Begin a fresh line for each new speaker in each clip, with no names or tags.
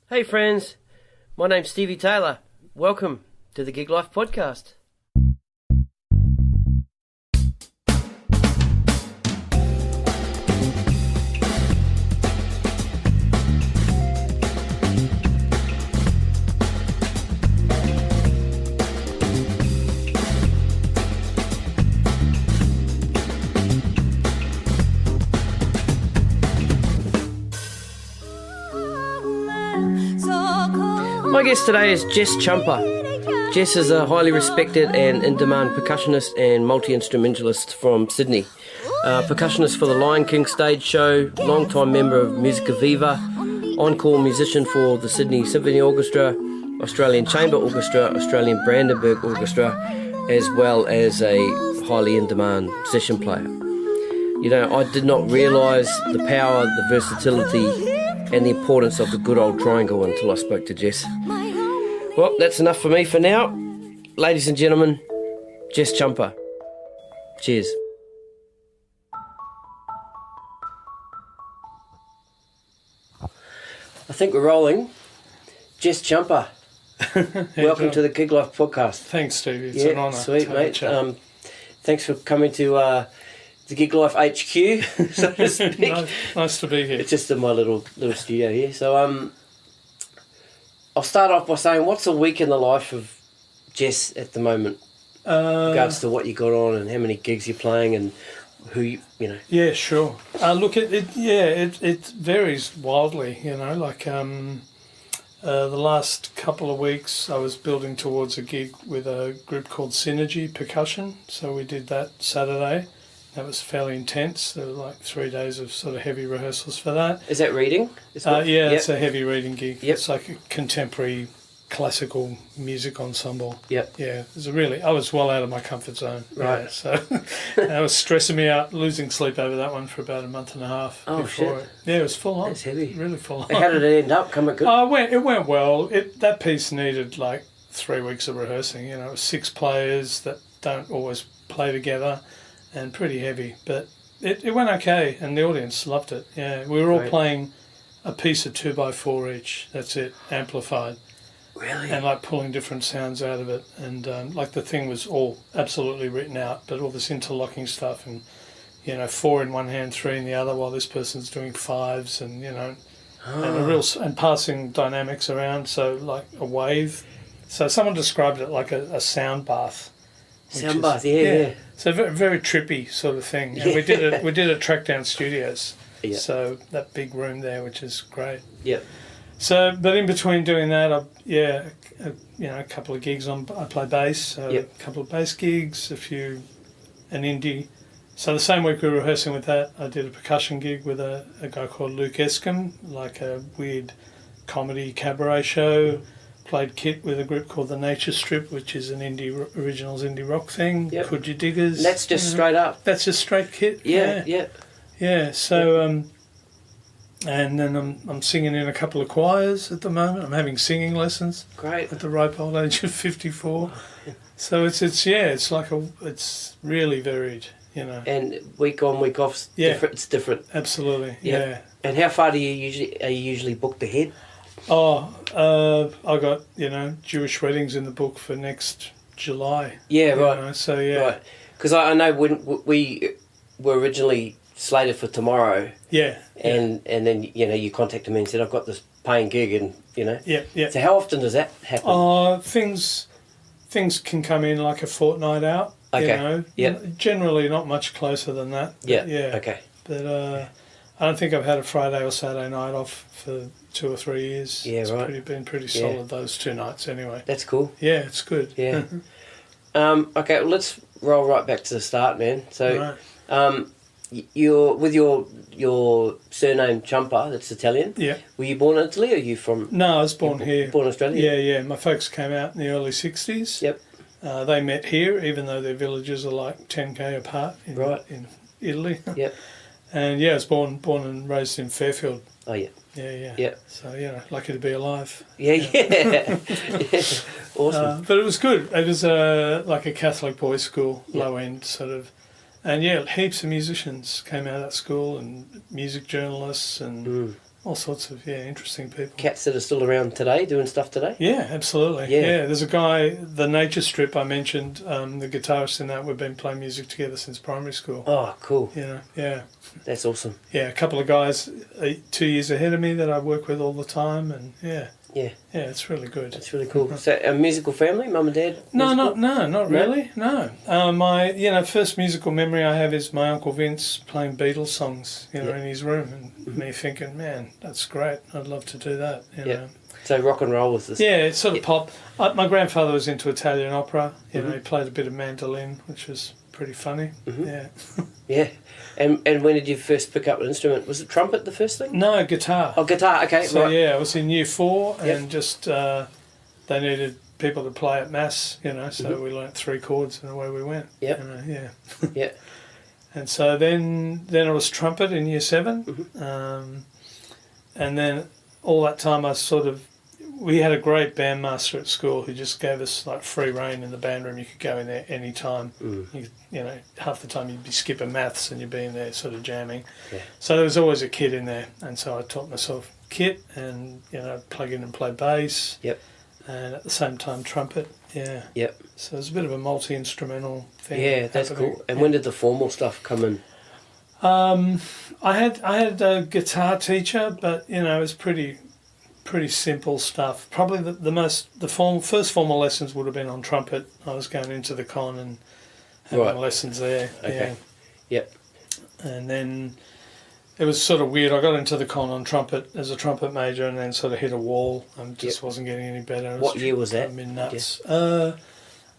Hey friends, my name's Stevie Taylor. Welcome to the Gig Life Podcast. My guest today is Jess Ciampa. Jess is a highly respected and in-demand percussionist and multi-instrumentalist from Sydney. Percussionist for the Lion King stage show, long-time member of Musica Viva, on-call musician for the Sydney Symphony Orchestra, Australian Chamber Orchestra, Australian Brandenburg Orchestra, as well as a highly in-demand session player. You know, I did not realise the power, the versatility and the importance of the good old triangle until I spoke to Jess. Well, that's enough for me for now. Ladies and gentlemen, Jess Ciampa. Cheers. I think we're rolling. Jess Ciampa. Welcome to the Gig Life Podcast.
Thanks, Stevie. It's an honour.
Sweet, mate. Thanks for coming to the Gig Life HQ, so to speak.
Nice to be here.
It's just in my little studio here. So I'll start off by saying, what's a week in the life of Jess at the moment? In regards to what you got on and how many gigs you're playing and who you know.
Yeah, sure. Look, it varies wildly. You know, like the last couple of weeks, I was building towards a gig with a group called Synergy Percussion. So we did that Saturday. That was fairly intense. There were like 3 days of sort of heavy rehearsals for that.
Is that reading?
It's a heavy reading gig.
Yep.
It's like a contemporary classical music ensemble.
Yep.
Yeah, I was well out of my comfort zone.
Right.
Yeah, so that was stressing me out, losing sleep over that one for about a month and a half.
Oh,
before
shit.
Yeah, it was full on.
That's heavy.
Really full on.
How did it end up? Come it good?
It went well. That piece needed like 3 weeks of rehearsing. You know, it was 6 players that don't always play together and pretty heavy, but it went okay, and the audience loved it. Yeah, we were all playing a piece of 2x4 each. That's it, amplified.
Really?
And like pulling different sounds out of it, and like the thing was all absolutely written out, but all this interlocking stuff, and 4 in one hand, 3 in the other, while this person's doing 5s, and and passing dynamics around. So like a wave. So someone described it like a sound bath.
Sound bath, yeah.
So very, very trippy sort of thing. And we did it at Trackdown Studios.
Yeah.
So that big room there, which is great.
Yep.
So, but in between doing that, a couple of gigs I play bass. A couple of bass gigs, an indie. So the same week we were rehearsing with that, I did a percussion gig with a guy called Luke Escombe, like a weird comedy cabaret show. Played kit with a group called The Nature Strip, which is an originals indie rock thing.
Yep.
Could You Diggers?
That's just straight up.
That's just straight kit. Yeah. So, and then I'm singing in a couple of choirs at the moment. I'm having singing lessons.
Great.
At the ripe old age of 54. So it's really varied.
And week on, week off, it's different.
Absolutely. Yeah.
And how far are you usually booked ahead?
I got, Jewish weddings in the book for next July.
Yeah, right.
So, yeah.
Right. Because I know when we were originally slated for tomorrow.
Yeah.
And then, you contacted me and said, I've got this paying gig and,
Yeah.
So how often does that happen?
Things can come in like a fortnight out.
Okay.
Generally not much closer than that.
Yeah.
Okay. But I don't think I've had a Friday or Saturday night off for 2 or 3 years.
Yeah,
it's been pretty solid those 2 nights anyway.
That's cool.
Yeah, it's good.
Yeah. Okay, well, let's roll right back to the start, man. So, with your surname Ciampa, that's Italian.
Yeah.
Were you born in Italy, or are you from?
No, I was born here.
Born in Australia.
Yeah. My folks came out in the early '60s.
Yep.
They met here, even though their villages are like 10k apart in Italy.
Yep.
And I was born and raised in Fairfield.
Oh yeah.
Yeah. So lucky to be alive.
Yeah. Awesome.
But it was good. It was like a Catholic boys' school, low end sort of, and heaps of musicians came out of that school, and music journalists, and all sorts of interesting people.
Cats that are still around today, doing stuff today?
Yeah, absolutely. Yeah, there's a guy, the Nature Strip I mentioned, the guitarist in that, we've been playing music together since primary school.
Oh, cool.
Yeah.
That's awesome.
Yeah, a couple of guys 2 years ahead of me that I work with all the time, and yeah, it's really good.
That's really cool. So, a musical family, mum and dad?
No, not really. No. My first musical memory I have is my Uncle Vince playing Beatles songs, in his room, and me thinking, man, that's great. I'd love to do that. You know.
So rock and roll was this?
Yeah, it's sort of pop. My grandfather was into Italian opera. He played a bit of mandolin, which was pretty funny. Yeah.
Yeah. And when did you first pick up an instrument? Was it trumpet the first thing?
No, guitar.
Oh, guitar. Okay.
So
right.
I was in year 4, and just they needed people to play at mass, so we learnt 3 chords and away we went.
Yep. Yeah.
And so then I was trumpet in year 7, and then all that time we had a great bandmaster at school who just gave us like free rein in the band room. You could go in there any time. Half the time you'd be skipping maths and you'd be in there sort of jamming.
Yeah.
So there was always a kit in there, and so I taught myself kit and plug in and play bass.
Yep.
And at the same time trumpet. Yeah.
Yep.
So it was a bit of a multi-instrumental thing.
Yeah, that's
happening.
cool. And when did the formal stuff come in?
I had a guitar teacher, but it was pretty simple stuff. Probably the first formal lessons would have been on trumpet. I was going into the con and having lessons there.
Okay.
Yeah.
Yep.
And then it was sort of weird. I got into the con on trumpet as a trumpet major, and then sort of hit a wall and just wasn't getting any better.
What year was that?
I mean, nuts.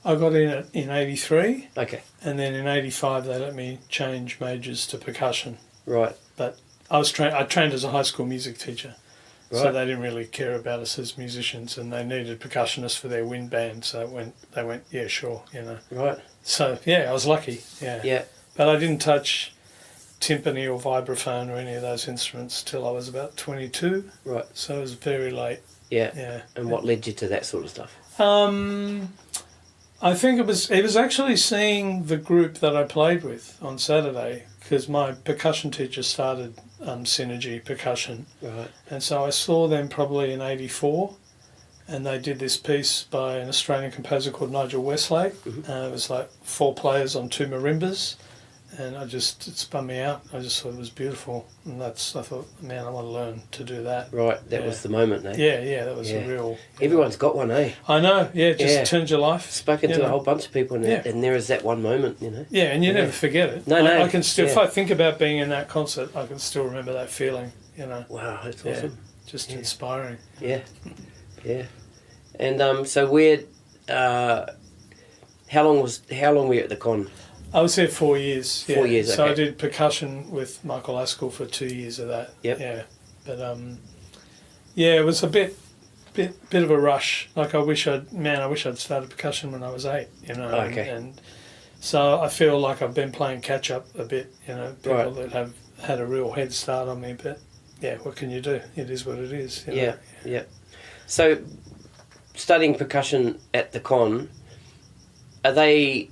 I got in 83.
Okay.
And then in 85 they let me change majors to percussion.
Right.
But I trained as a high school music teacher.
Right.
So they didn't really care about us as musicians, and they needed percussionists for their wind band. So they went, yeah, sure,
Right.
So I was lucky. Yeah.
Yeah.
But I didn't touch timpani or vibraphone or any of those instruments till I was about 22.
Right.
So it was very late.
Yeah.
Yeah.
And what led you to that sort of stuff?
I think it was actually seeing the group that I played with on Saturday, because my percussion teacher started Synergy Percussion.
Right.
And so I saw them probably in 84, and they did this piece by an Australian composer called Nigel Westlake. It was like 4 players on 2 marimbas, and it spun me out. I just thought it was beautiful, and I thought, man, I want to learn to do that.
Right, that was the moment, eh?
Yeah, that was a real...
Everyone's got one, eh?
I know, it just turns your life.
Spoken to a whole bunch of people, and there is that one moment,
Yeah, and you never forget it.
No.
I can still, if I think about being in that concert, I can still remember that feeling,
Wow, that's awesome.
Just inspiring.
Yeah. And so where... how long were you at the con?
I was there 4 years.
4 years,
So
okay.
I did percussion with Michael Askell for 2 years of that.
Yep.
Yeah. But it was a bit of a rush. Like I wish I'd started percussion when I was 8.
Okay.
And so I feel like I've been playing catch up a bit. People that have had a real head start on me. But what can you do? It is what it is.
Yeah. So studying percussion at the con, are they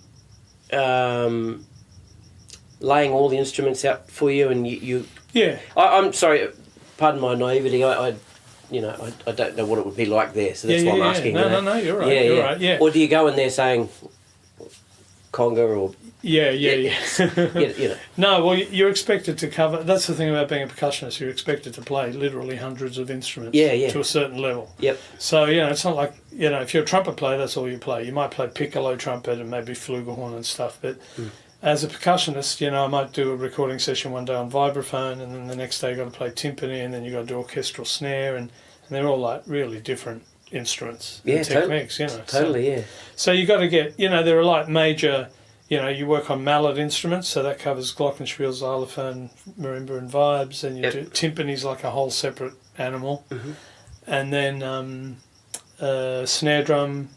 laying all the instruments out for you, and you
Yeah.
I'm sorry, pardon my naivety. I don't know what it would be like there, so that's why I'm asking.
No, you're right. You're right. Yeah.
Or do you go in there saying conga or
Yeah. No, well, you're expected to cover. That's the thing about being a percussionist. You're expected to play literally hundreds of instruments. To a certain level.
Yep.
So it's not like if you're a trumpet player, that's all you play. You might play piccolo trumpet and maybe flugelhorn and stuff, but as a percussionist, I might do a recording session one day on vibraphone, and then the next day you got to play timpani, and then you got to do orchestral snare, and they're all like really different instruments and techniques.
Totally.
So you got to get. There are like major. You work on mallet instruments, so that covers glockenspiel, xylophone, marimba, and vibes. And you do timpani's like a whole separate animal, and then snare drum,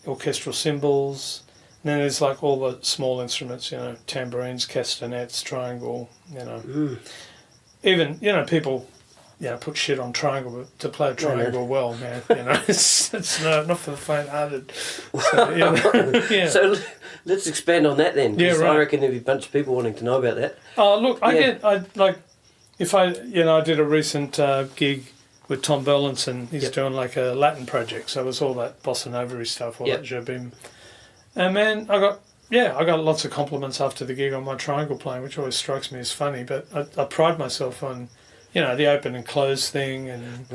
orchestral cymbals. And then there's like all the small instruments, tambourines, castanets, triangle. Even people. Put shit on triangle to play a triangle well, man. It's not for the faint-hearted. So,
So let's expand on that then. 'Cause I reckon there'll be a bunch of people wanting to know about that.
Oh, look, I I did a recent gig with Tom Berlinson. He's doing like a Latin project, so it was all that bossa nova stuff, all that jobim. And man, I got lots of compliments after the gig on my triangle playing, which always strikes me as funny. But I pride myself on, the open and close thing, and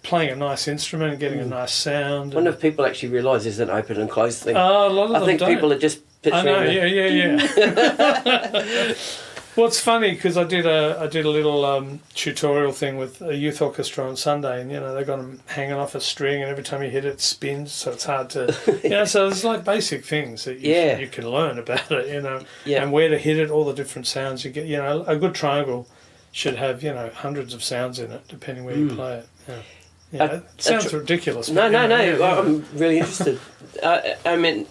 playing a nice instrument and getting a nice sound.
I wonder if people actually realise there's an open and closed thing.
A lot of them
I think
don't.
people are just picturing.
I know, yeah. Well, it's funny because I did a little tutorial thing with a youth orchestra on Sunday, and they got them hanging off a string, and every time you hit it, it spins, so it's hard to, So there's like basic things that you can learn about it, and where to hit it, all the different sounds you get. A good triangle should have hundreds of sounds in it, depending where you play it. It sounds ridiculous.
No. I'm really interested. I mean,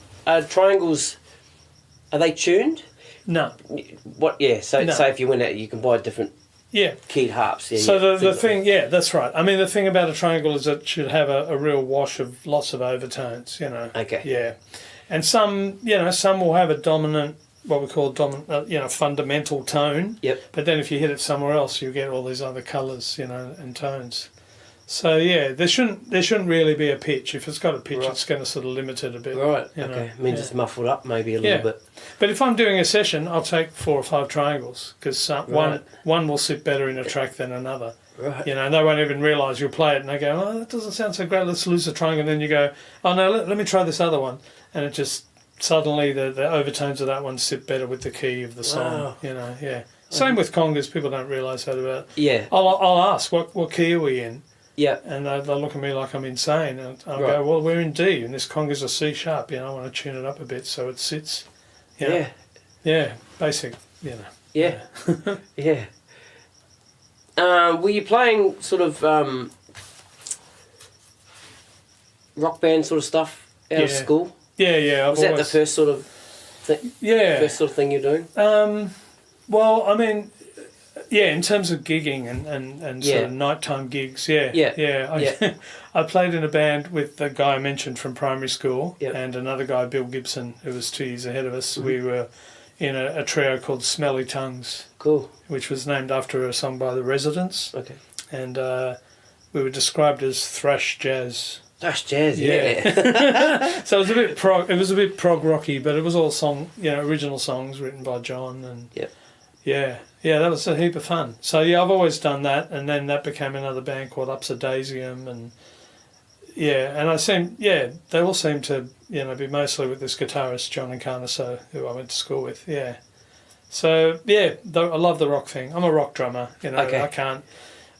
triangles, are they tuned?
No.
What? Yeah. So if you went out, you can buy different keyed harps. Yeah.
So the thing, that's right. I mean, the thing about a triangle is it should have a real wash of lots of overtones.
Okay.
Yeah, and some will have a dominant, what we call dominant, fundamental tone.
Yep.
But then if you hit it somewhere else, you get all these other colours, and tones. So there shouldn't really be a pitch. If it's got a pitch, it's going to sort of limit it a bit.
Right. Okay. I mean, just muffled up maybe a little bit.
But if I'm doing a session, I'll take 4 or 5 triangles because one will sit better in a track than another.
Right.
And they won't even realise you'll play it, and they go, "Oh, that doesn't sound so great. Let's lose the triangle." And then you go, "Oh no, let me try this other one," and it just suddenly the overtones of that one sit better with the key of the song.
Wow.
Same with congas. People don't realise that about.
Yeah.
I'll ask what key are we in.
Yeah.
And they'll look at me like I'm insane. And I'll go, well, we're in D, and this conga's a C sharp. I want to tune it up a bit so it sits. Yeah, basic,
Yeah. Yeah. Were you playing sort of rock band sort of stuff out of school?
Yeah.
Was that the first sort of thing?
Yeah.
First sort of thing you're doing?
Well, I mean, in terms of gigging and sort of nighttime gigs, I played in a band with the guy I mentioned from primary school and another guy, Bill Gibson, who was 2 years ahead of us. Mm-hmm. We were in a trio called Smelly Tongues.
Cool.
Which was named after a song by the Residents.
Okay.
And we were described as thrash jazz.
Thrash jazz, yeah.
So it was a bit prog rocky, but it was all original songs written by John, and that was a heap of fun. So I've always done that, and then that became another band called Upsadaisium, and they all seem to be mostly with this guitarist John Incarnaso, who I went to school with. Yeah. So I love the rock thing. I'm a rock drummer.
Okay.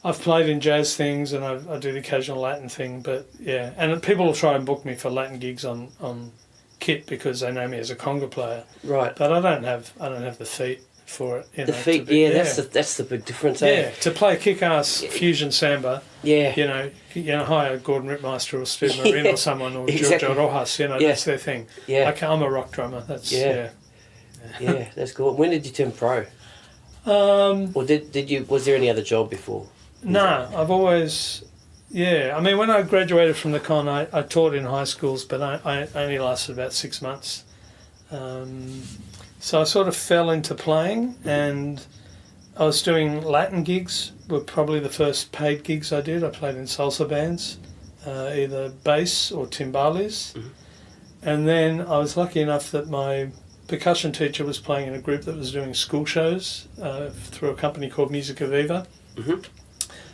I've played in jazz things, and I do the occasional Latin thing, but and people will try and book me for Latin gigs on kit because they know me as a conga player.
Right.
But I don't have the feet for it.
The feet, that's the big difference.
To play kick-ass fusion samba.
Yeah.
Hire Gordon Rittmeister or Steve Marin or someone, or Giorgio Rojas. That's their thing.
Yeah.
I'm a rock drummer. That's
Yeah, that's cool. When did you turn pro? Or did you? Was there any other job before?
No, I've always. I mean, when I graduated from the con, I taught in high schools, but I only lasted about 6 months. So I sort of fell into playing, and I was doing Latin gigs. Were probably the first paid gigs I did. I played in salsa bands, either bass or timbales. Mm-hmm. And then I was lucky enough that my percussion teacher was playing in a group that was doing school shows through a company called Musica Viva. Mm-hmm.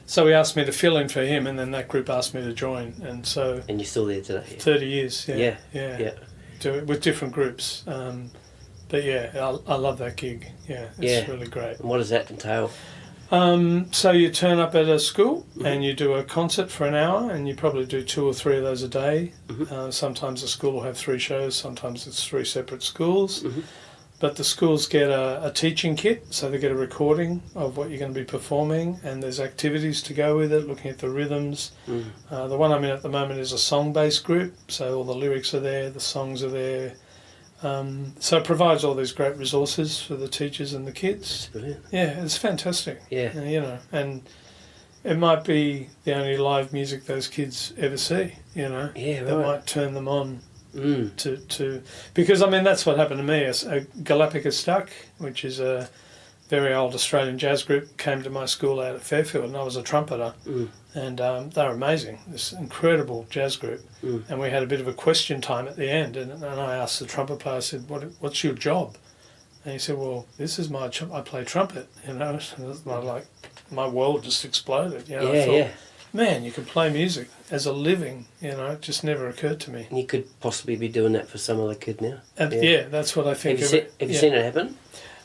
So he asked me to fill in for him, and then that group asked me to join. And so. And
you're still there today?
30 years,
yeah.
With different groups. But I love that gig. It's really great.
And what does that entail?
So you turn up at a school and you do a concert for an hour, and you probably do 2 or 3 of those a day. Mm-hmm. Sometimes the school will have 3 shows, sometimes it's 3 separate schools. Mm-hmm. But the schools get a teaching kit, so they get a recording of what you're going to be performing, and there's activities to go with it, looking at the rhythms. Mm. The one I'm in at the moment is a song-based group, so all the lyrics are there, the songs are there. So it provides all these great resources for the teachers and the kids.
That's brilliant.
Yeah, it's fantastic.
Yeah.
And it might be the only live music those kids ever see,
Yeah,
that might turn them on. To because I mean that's what happened to me. A Galapagos duck, which is a very old Australian jazz group came to my school out at Fairfield, and I was a trumpeter. And they were amazing, this incredible jazz group. And we had a bit of a question time at the end, and I asked the trumpet player, I said, what's your job? And he said, well, this is I play trumpet, you know. And my world just exploded, you know. I thought, man, you can play music as a living, you know. It just never occurred to me.
And you could possibly be doing that for some other kid now.
Yeah, that's what I think.
Have you seen it happen?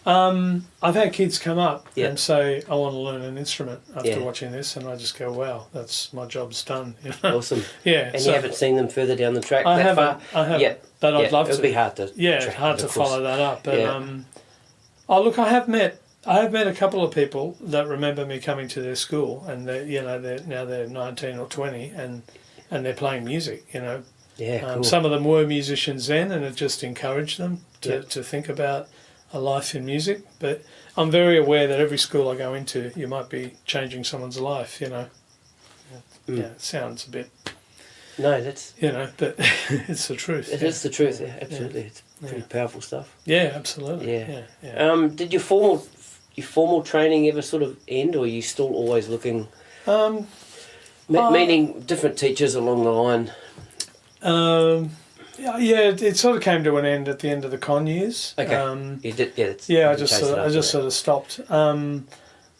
I've had kids come up and say, I want to learn an instrument after watching this, and I just go, wow, that's my job's done. You know?
Awesome.
Yeah.
And you haven't seen them further down the track
I
far?
I haven't. But I'd love to.
It would be hard to
it's hard to follow that up. But look, I have met a couple of people that remember me coming to their school, and they're 19 or 20, and they're playing music, you know.
Yeah, cool.
Some of them were musicians then, and it just encouraged them to think about a life in music. But I'm very aware that every school I go into, you might be changing someone's life, you know. Yeah, it sounds a bit...
No, that's...
You know, but it's the truth.
It is the truth, absolutely. It's pretty powerful stuff.
Yeah, absolutely. Yeah.
Did your formal training ever sort of end, or are you still always looking... meaning different teachers along the line?
It sort of came to an end at the end of the con years.
Okay. You did,
I just sort of stopped.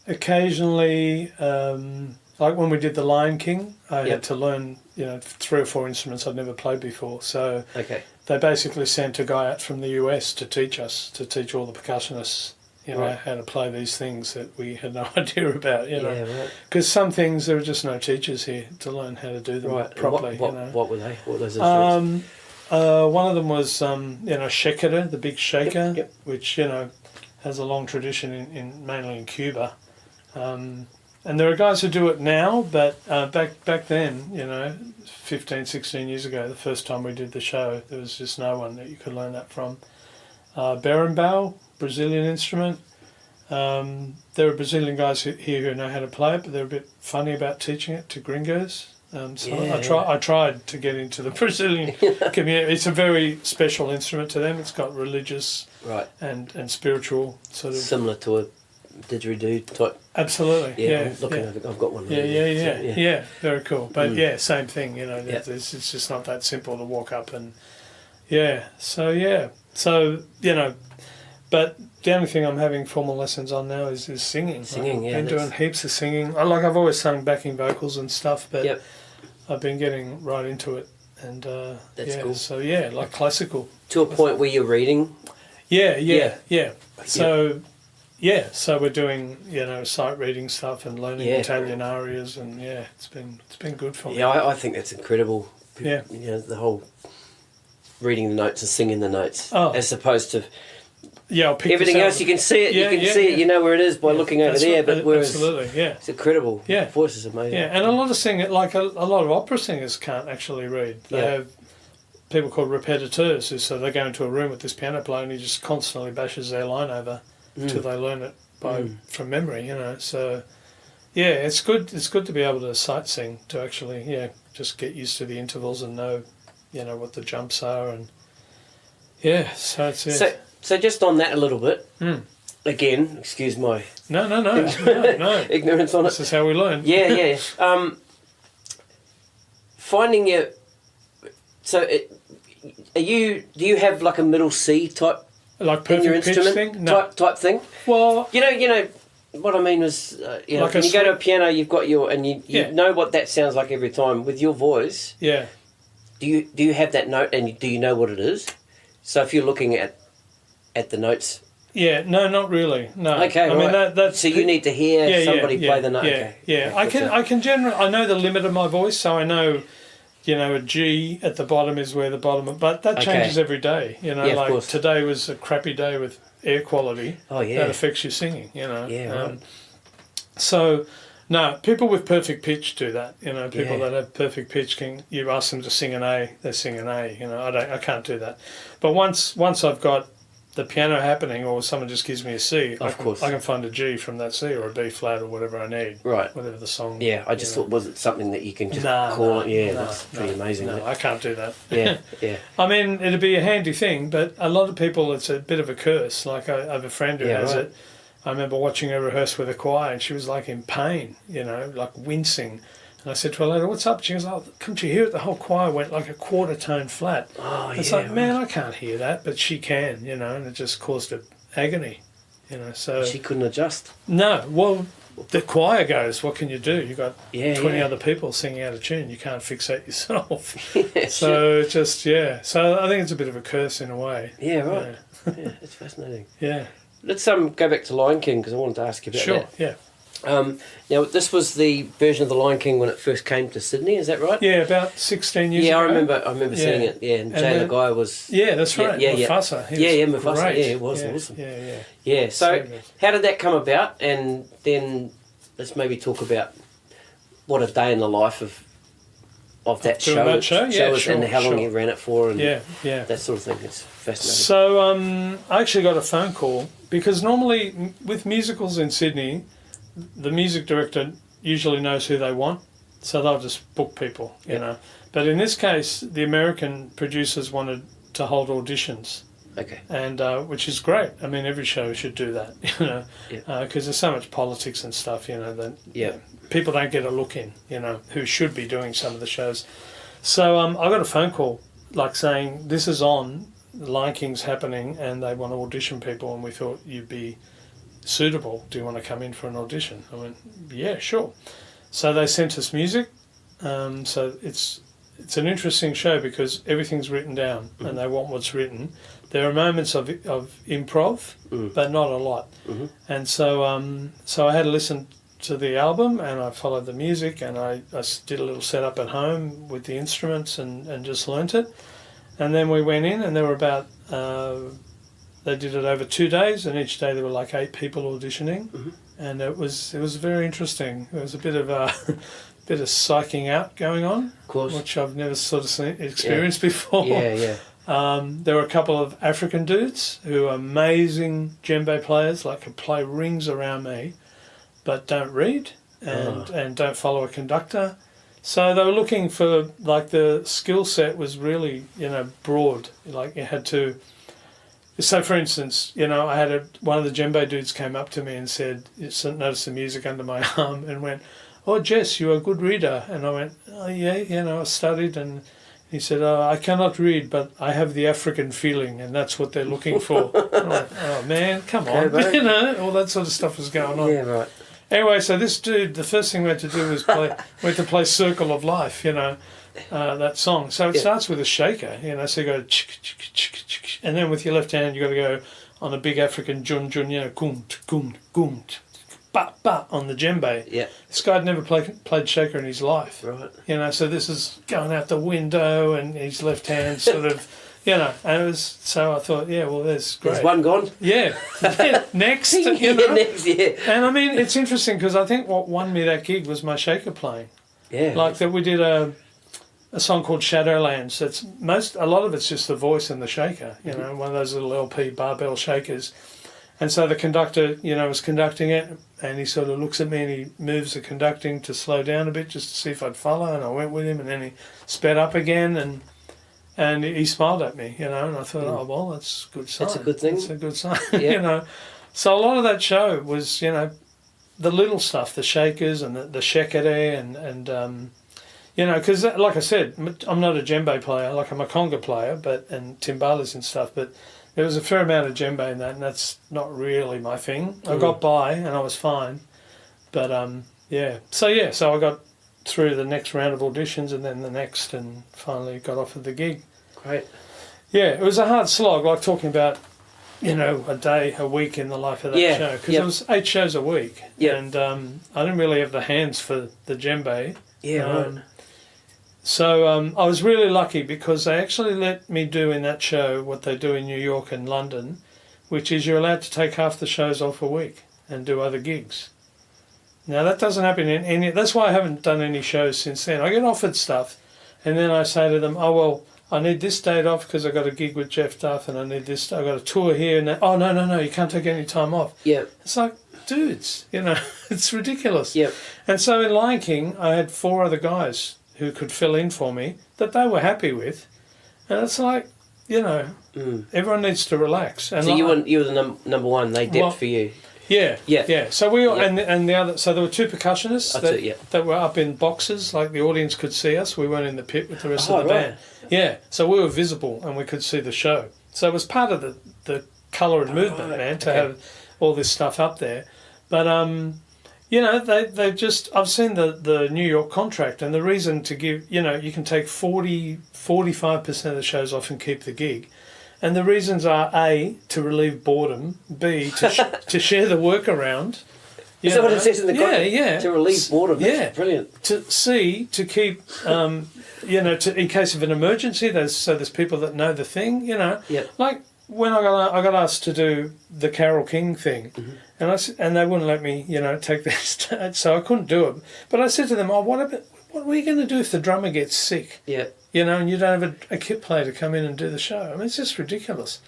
Occasionally, like when we did The Lion King, I had to learn, 3 or 4 instruments I'd never played before. So they basically sent a guy out from the US to teach all the percussionists, how to play these things that we had no idea about, Because some things, there are just no teachers here to learn how to do them properly.
What were they? What were those instruments?
One of them was, shekere, the big shaker, which, has a long tradition mainly in Cuba. And there are guys who do it now, but back then, 15, 16 years ago, the first time we did the show, there was just no one that you could learn that from. Berimbau, Brazilian instrument. There are Brazilian guys here who know how to play it, but they're a bit funny about teaching it to gringos. I tried to get into the Brazilian community. It's a very special instrument to them. It's got religious and spiritual sort of... Similar
to a didgeridoo type.
Absolutely,
I've got one.
Yeah, very cool. But same thing, it's just not that simple to walk up and... But the only thing I'm having formal lessons on now is singing. I've been doing heaps of singing. I've always sung backing vocals and stuff, but I've been getting right into it. And
that's cool.
So like classical.
To a point where you're reading?
Yeah. So we're doing, sight reading stuff and learning Italian arias, and it's been good for me.
Yeah, I think that's incredible. The whole reading the notes and singing the notes, as opposed to everything else. You can see it. You can see it. You know where it is by looking over there. But whereas it's incredible. Yeah, the voice is amazing.
Yeah, and a lot of singers, like a lot of opera singers, can't actually read. They have people called repetiteurs, so they go into a room with this piano player and he just constantly bashes their line over until they learn it from memory. So it's good. It's good to be able to sight sing, to actually just get used to the intervals and know what the jumps are, and so it's
So just on that a little bit, again, excuse my
no
ignorance on it.
This is how we learn.
Finding your... So do you have like a middle C type,
like
in your
perfect
instrument
pitch thing? No.
type thing?
Well,
what I mean was,
like
when you go to a piano, you've got your, and you know what that sounds like every time. With your voice, do you have that note, and do you know what it is? So if you're looking at the notes...
no, not really. No.
Okay,
I mean, that's...
So you need to hear somebody play the note.
I can generally... I know the limit of my voice, so I know, a G at the bottom is where the bottom... But that changes every day,
of course.
Today was a crappy day with air quality.
Oh, yeah.
That affects your singing,
right.
So... No, people with perfect pitch do that. People that have perfect pitch, you ask them to sing an A, they sing an A. I can't do that. But once I've got the piano happening, or someone just gives me a C, I can find a G from that C, or a B flat, or whatever I need. Right. Whatever the song.
Yeah, I just thought, was it something that you can just call it? Yeah, that's pretty amazing.
No, I can't do that.
Yeah.
I mean, it'd be a handy thing, but a lot of people, it's a bit of a curse. Like I have a friend who has it. I remember watching her rehearse with a choir, and she was like in pain, you know, like wincing. And I said to her later, "What's up?" She goes, "Oh, couldn't you hear it? The whole choir went like a quarter tone flat."
Oh,
It's
yeah.
like, man, I can't hear that, but she can, you know, and it just caused her agony, you know. So
She couldn't adjust.
no, well, the choir goes, what can you do? You've got
Yeah,
20
yeah.
other people singing out of tune. You can't fix that yourself.
Yeah,
So just, yeah. So I think it's a bit of a curse in a way.
Yeah, right. Yeah, it's fascinating.
Yeah.
Let's go back to Lion King, because I wanted to ask you about
Sure,
that.
yeah.
Now, this was the version of the Lion King when it first came to Sydney, is that right?
Yeah, about 16 years
Yeah,
ago.
I remember seeing it. Yeah, and Jay
then-
Lagai was.
Yeah, that's
Yeah,
right.
yeah, yeah.
Mufasa. He was
Mufasa.
great.
Yeah, it was
yeah,
awesome.
Yeah.
Yeah. So,
So good.
how did that come about? And then let's maybe talk about what a day in the life of that
Doing
show.
that show? Yeah,
is and
sure,
how long
sure.
you ran it for, and
Yeah.
that sort of thing. It's fascinating.
So I actually got a phone call because normally with musicals in Sydney, the music director usually knows who they want, so they'll just book people, you know. But in this case, the American producers wanted to hold auditions,
Okay.
and which is great. I mean, every show should do that, you know, because there's so much politics and stuff, you know, that people don't get a look in, you know, who should be doing some of the shows. So I got a phone call like saying, this is on, the Lion King's happening, and they want to audition people, and we thought you'd be suitable. Do you want to come in for an audition? I went, yeah, sure. So they sent us music. So it's an interesting show because everything's written down, and they want what's written. There are moments of improv, but not a lot. And so so I had to listen to the album, and I followed the music, and I did a little setup at home with the instruments and just learnt it. And then we went in, and there were about they did it over 2 days, and each day there were like 8 people auditioning, and it was very interesting. There was a bit of psyching out going on,
Of course.
which I've never sort of experienced before.
Yeah.
There were a couple of African dudes who are amazing djembe players, like could play rings around me, but don't read and don't follow a conductor. So they were looking for, like, the skill set was really, you know, broad. Like you had to. So, for instance, you know, I had one of the djembe dudes came up to me and said, noticed the music under my arm and went, "Oh, Jess, you're a good reader." And I went, "Oh, yeah, you know, I studied." And he said, "Oh, I cannot read, but I have the African feeling, and that's what they're looking for." I'm like, "Oh, man, come on."
Okay,
you know, all that sort of stuff was going on.
Yeah, right.
Anyway, so this dude, the first thing we had to do was play Circle of Life, you know, that song. So it starts with a shaker, you know, so you go chick, chick, chick, chick, and then with your left hand you got to go on a big African jun, you know, goom, ba, ba, on the djembe.
Yeah.
This guy had never played shaker in his life.
Right.
You know, so this is going out the window and his left hand sort of, you know, and it was, so I thought, yeah, well, that's great.
There's one gone.
Yeah. Next, you know.
Next, yeah.
And I mean, it's interesting because I think what won me that gig was my shaker playing.
Yeah.
Like that, we did a song called Shadowlands. A lot of it's just the voice and the shaker. You know, one of those little LP barbell shakers. And so the conductor, you know, was conducting it, and he sort of looks at me and he moves the conducting to slow down a bit just to see if I'd follow. And I went with him, and then he sped up again, and he smiled at me, you know, and I thought, oh, well, that's a good sign.
That's a good thing.
That's a good sign,
Yeah.
you know. So a lot of that show was, you know, the little stuff, the shakers and the shekere and you know, because like I said, I'm not a djembe player, like I'm a conga player, and timbales and stuff, but there was a fair amount of djembe in that, and that's not really my thing. I got by and I was fine, but so I got through the next round of auditions and then the next, and finally got offered the gig.
Great.
Yeah, it was a hard slog, like talking about, you know, a day, a week in the life of that show, because it was 8 shows a week, and I didn't really have the hands for the djembe.
Yeah, right.
So I was really lucky because they actually let me do in that show what they do in New York and London, which is you're allowed to take half the shows off a week and do other gigs. Now that doesn't happen in any. That's why I haven't done any shows since then. I get offered stuff, and then I say to them, "Oh well, I need this date off because I got a gig with Jeff Duff, and I need this. I got a tour here." And oh no, you can't take any time off.
Yeah.
It's like, dudes, you know, it's ridiculous.
Yep.
And so in Lion King, I had 4 other guys who could fill in for me that they were happy with, and it's like, you know, everyone needs to relax. And
So you were the number one. They dipped for you.
Yeah,
Yeah.
yeah. So we all,
Yeah.
and the other. So there were two percussionists
That's
that,
it, yeah.
that were up in boxes, like the audience could see us. We weren't in the pit with the rest
Oh,
of the
right.
band. Yeah, so we were visible and we could see the show. So it was part of the colour and movement,
right.
man, to
Okay.
have all this stuff up there. But you know, they just. I've seen the New York contract, and the reason to give, you know, you can take 45% of the shows off and keep the gig. And the reasons are A, to relieve boredom, B, to share the work around.
Is that what it says in the contract?
Yeah.
To relieve boredom. That's
Yeah.
brilliant.
To C, to keep, you know, in case of an emergency, there's people that know the thing, you know.
Yeah.
Like when I got asked to do the Carole King thing, and they wouldn't let me, you know, take this, so I couldn't do it. But I said to them, what are you going to do if the drummer gets sick?
Yeah.
You know, and you don't have a kit player to come in and do the show. I mean, it's just ridiculous.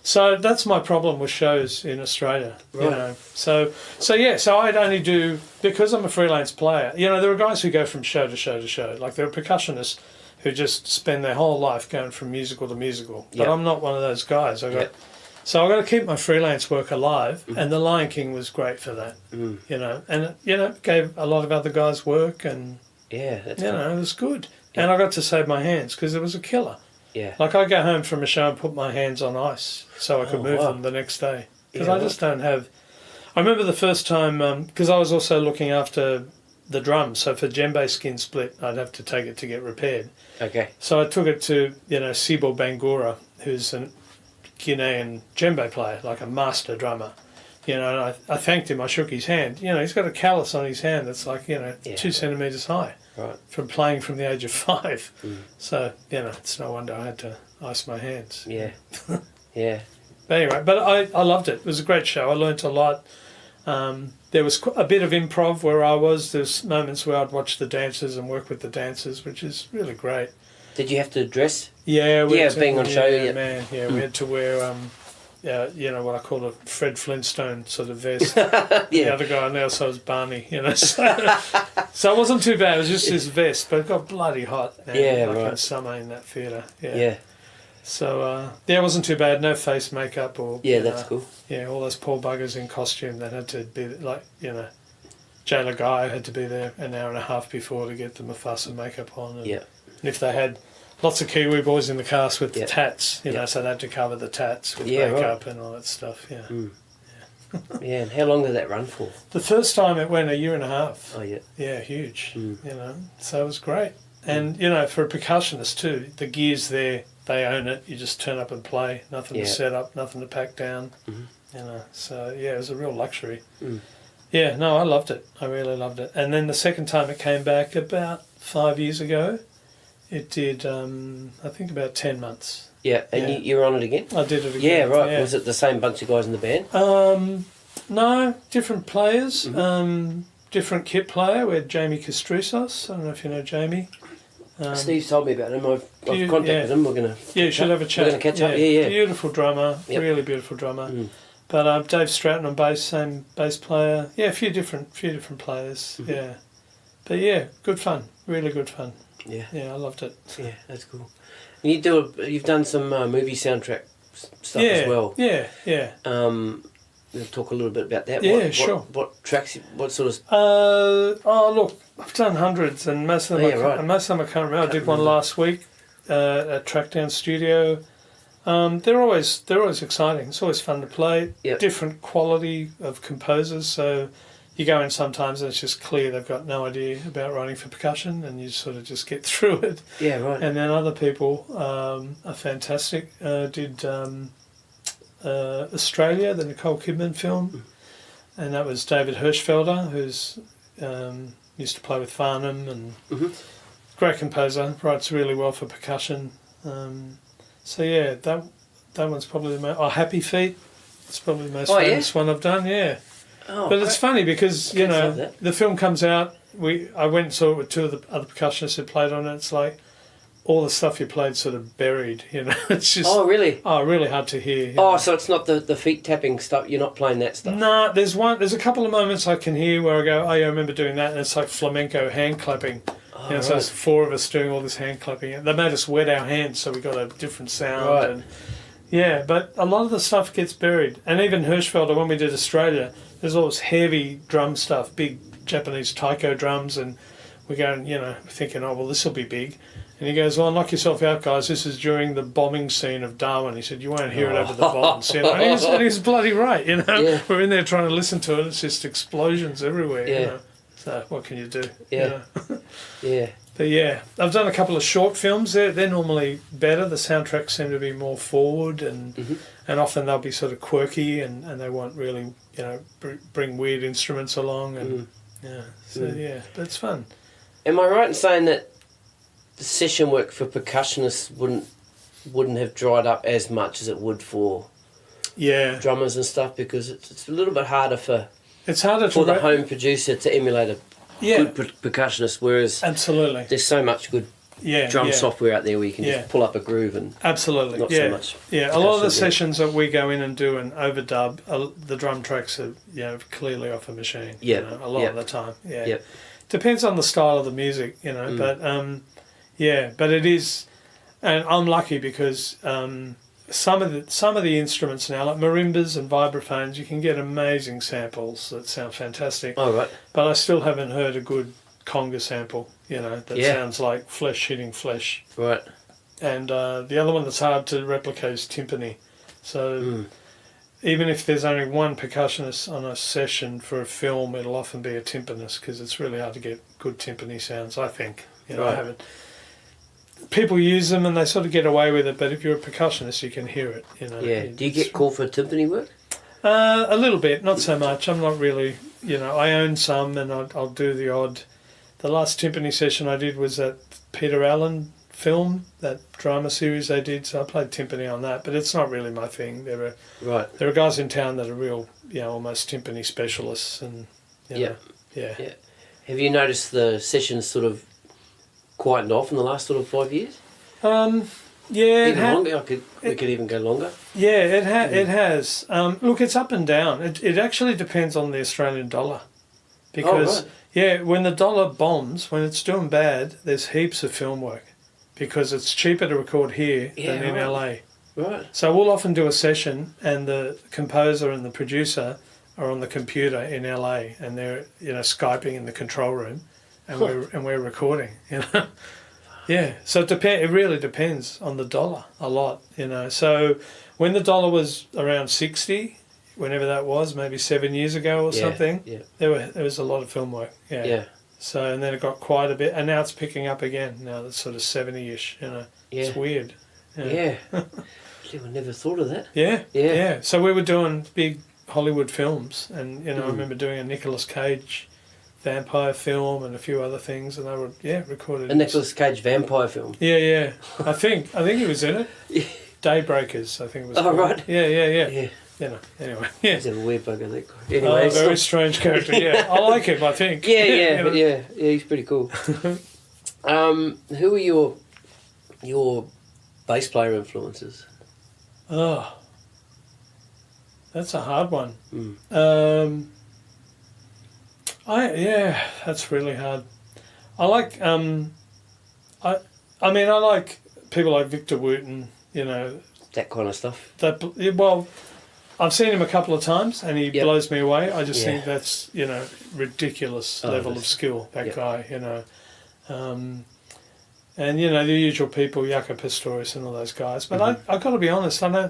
So that's my problem with shows in Australia.
Right.
You know, so I'd only do, because I'm a freelance player. You know, there are guys who go from show to show to show. Like there are percussionists who just spend their whole life going from musical to musical. But
Yep.
I'm not one of those guys.
Yep.
So I've got to keep my freelance work alive, and The Lion King was great for that. You know, and you know, gave a lot of other guys work, and
Yeah, that's
you
cool.
know, it was good. And I got to save my hands because it was a killer.
Yeah.
Like I go home from a show and put my hands on ice so I could
Oh,
move
wow.
them the next day. Because
Yeah,
I just don't have. I remember the first time because I was also looking after the drums. So for djembe skin split, I'd have to take it to get repaired.
Okay.
So I took it to Sibo Bangura, who's a Guinean djembe player, like a master drummer. You know, and I thanked him. I shook his hand. You know, he's got a callus on his hand that's like 2 centimetres high.
Right.
From playing from the age of 5. So, you know, it's no wonder I had to ice my hands.
Yeah. Yeah.
But anyway, but I loved it. It was a great show. I learnt a lot. There was a bit of improv where I was. There's moments where I'd watch the dancers and work with the dancers, which is really great.
Did you have to dress?
Yeah, we had to,
being on show, yeah.
man. Yeah, we had to wear, you know, what I call a Fred Flintstone sort of vest. The
Yeah.
other guy on the outside was Barney, you know. So it wasn't too bad. It was just this vest, but it got bloody hot. Man,
Yeah,
like
right.
in summer in that theatre.
Yeah.
So it wasn't too bad. No face makeup or
Yeah,
you
that's
know,
cool.
Yeah, all those poor buggers in costume that had to be like, you know, Jailer Guy had to be there an hour and a half before to get the Mufasa makeup on. And,
Yeah.
and if they had lots of Kiwi boys in the cast with the
Yeah.
tats, you
Yeah.
know, so they had to cover the tats with
Yeah,
makeup and all that stuff. Yeah.
Yeah. And how long did that run for?
The first time it went a year and a half.
Oh, yeah.
Yeah, huge. You know, so it was great. And you know, for a percussionist too, the gear's there. They own it. You just turn up and play. Nothing
Yeah.
to set up. Nothing to pack down. You know, so yeah, it was a real luxury. Yeah, no, I loved it. I really loved it. And then the second time it came back about 5 years ago, it did. I think about 10 months.
Yeah. And
Yeah.
you were on it again?
I did it again.
Yeah, right.
Yeah.
Was it the same bunch of guys in the band?
No, different players. Different kit player. We had Jamie Kastrousos. I don't know if you know Jamie.
Steve's told me about him. I've
you-
contacted
yeah.
him. We're going to
Yeah, you should have a chat.
We're going to catch up. Yeah.
Beautiful drummer,
Yep.
really beautiful drummer. But Dave Stratton on bass, same bass player. Yeah, a few different players. Yeah, but yeah, good fun, really good fun.
Yeah.
Yeah, I loved it.
Yeah, that's cool. And you've done some movie soundtrack stuff
Yeah,
as well.
yeah.
We'll talk a little bit about that.
Yeah, sure.
What tracks? What sort of?
Oh look, I've done hundreds, and most of them, most of them I can't remember. I did one last week at Trackdown Studio. They're always exciting. It's always fun to play.
Yep.
Different quality of composers. So you go in sometimes and it's just clear they've got no idea about writing for percussion, and you sort of just get through it.
Yeah, right.
And then other people are fantastic. Did Australia, the Nicole Kidman film, and that was David Hirschfelder, who's used to play with Farnham, and great composer, writes really well for percussion. So yeah, that one's probably the most. Oh, Happy Feet. It's probably the most famous one I've done. Yeah,
Oh,
but it's funny because you
Kids
know
love that.
the film comes out. I went and saw it with two of the other percussionists who played on it. It's like all the stuff you played sort of buried. You know, it's just
really?
really hard to hear.
Oh, so it's not the feet tapping stuff. You're not playing that stuff.
No, there's a couple of moments I can hear where I go, oh yeah, I remember doing that, and it's like flamenco hand clapping.
Oh,
You know, so it's 4 of us doing all this hand clapping. They made us wet our hands, so we got a different sound.
Right.
And yeah, but a lot of the stuff gets buried. And even Hirschfelder, when we did Australia, there's all this heavy drum stuff, big Japanese taiko drums, and we're going, thinking, oh, well, this will be big. And he goes, well, knock yourself out, guys. This is during the bombing scene of Darwin. He said, you won't hear it over the bombs. And he's bloody right,
Yeah.
We're in there trying to listen to it. It's just explosions everywhere,
Yeah.
So what can you do?
Yeah. Yeah.
But yeah, I've done a couple of short films there. They're normally better. The soundtracks seem to be more forward, and often they'll be sort of quirky, and they won't really, bring weird instruments along. And yeah, that's fun.
Am I right in saying that the session work for percussionists wouldn't have dried up as much as it would for drummers and stuff, because it's a little bit harder for the home producer to emulate a good percussionist, whereas
absolutely
there's so much good drum software out there where you can just pull up a groove and
absolutely
not so much.
A lot of the sessions that we go in and do an overdub, the drum tracks are clearly off a machine. A lot of the time. Depends on the style of the music, but but it is, and I'm lucky because some of the instruments now, like marimbas and vibraphones, you can get amazing samples that sound fantastic.
Oh, right.
But I still haven't heard a good conga sample, that sounds like flesh hitting flesh.
Right.
And the other one that's hard to replicate is timpani. So even if there's only one percussionist on a session for a film, it'll often be a timpanist, because it's really hard to get good timpani sounds, I think. I haven't. People use them and they sort of get away with it, but if you're a percussionist, you can hear it.
Yeah. Do you get called for timpani work?
A little bit, not so much. I'm not really, I own some, and I'll do the odd. The last timpani session I did was that Peter Allen film, that drama series they did, so I played timpani on that, but it's not really my thing. There are guys in town that are real, almost timpani specialists, and yeah.
Have you noticed the sessions sort of quietened off in the last sort of 5 years?
Even
longer. We could even go longer.
Yeah, it has. Look, it's up and down. It actually depends on the Australian dollar, because when the dollar bombs, when it's doing bad, there's heaps of film work, because it's cheaper to record here than in LA.
Right.
So we'll often do a session, and the composer and the producer are on the computer in LA, and they're Skyping in the control room, and we're recording. Yeah. So it really depends on the dollar a lot. So when the dollar was around 60, whenever that was, maybe 7 years ago or something, there was a lot of film work. Yeah. So, and then it got quiet a bit, and now it's picking up again. Now it's sort of 70-ish. It's weird.
Yeah. Gee, I never thought of that.
Yeah. So we were doing big Hollywood films, and I remember doing a Nicolas Cage vampire film and a few other things, and they were recorded.
A Nicolas Cage vampire film.
Yeah. I think he was in it. Daybreakers, I think it was.
Oh, right.
Yeah. Anyway. Yeah.
He's a weird bugger, that guy. Anyway,
very strange character. Yeah, I like him. I think.
Yeah. He's pretty cool. Who are your bass player influences?
Oh, that's a hard one. That's really hard. I like I like people like Victor Wooten,
that kind of stuff.
I've seen him a couple of times, and he blows me away. I just think that's ridiculous level of skill, that guy. And the usual people, Jaco Pastorius and all those guys. But I got to be honest, I